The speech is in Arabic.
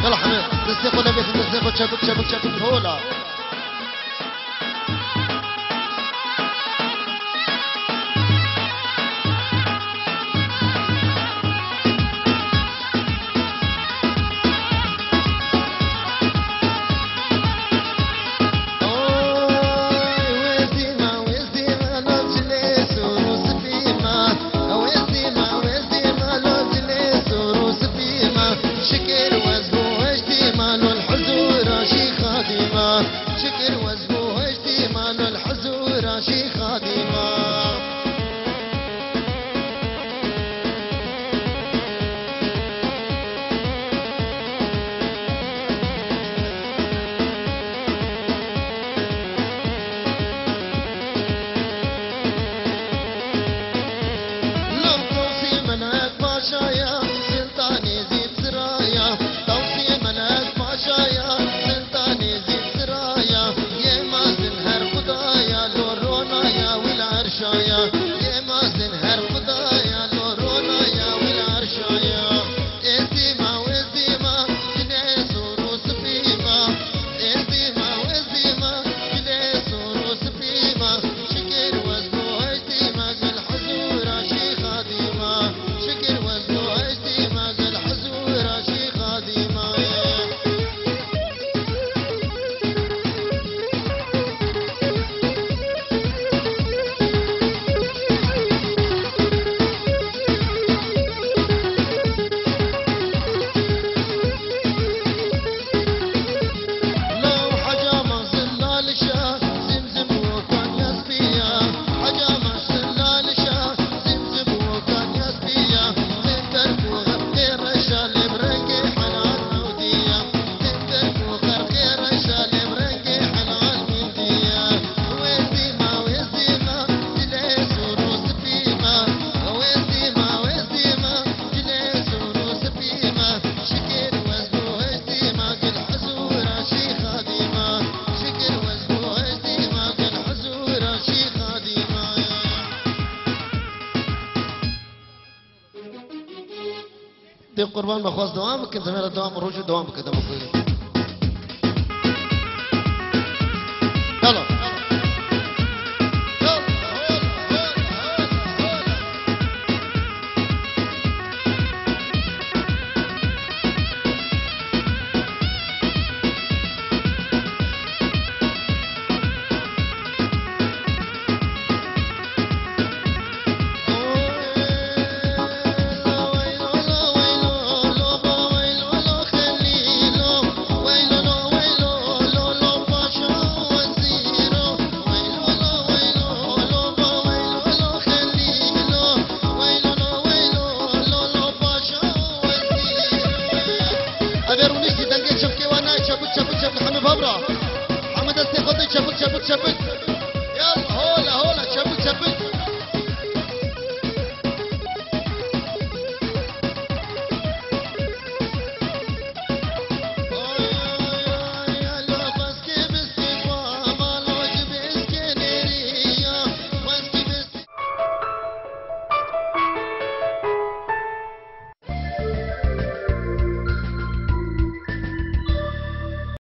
يلا حميد تصديق ولا بيت تصديق وتشبك شبك شبك هولا شكر وزبوه اجدي مال الحزور شي خادمة لو توصي منك باشايا سلطاني زيد سرايا توصي منك باشايا سلطاني زيد يا مازن هر خدايا لو رونايا والعرشايا يا مازن هر خدايا لو رونايا والعرشايا ازديما وازديما جنيس وروس بيما ازديما وازديما جنيس وروس بيما شكر وزنو اجديما قل حزورا شي خادمة شكر وزنو اجديما قل حزورا شي خادمة دي قربان بخواص دوامك زميل الدوام روج الدوام كده مفيد يلا شبك شبك شبك حمد بابرا حمد السيخوتي شبك شبك شبك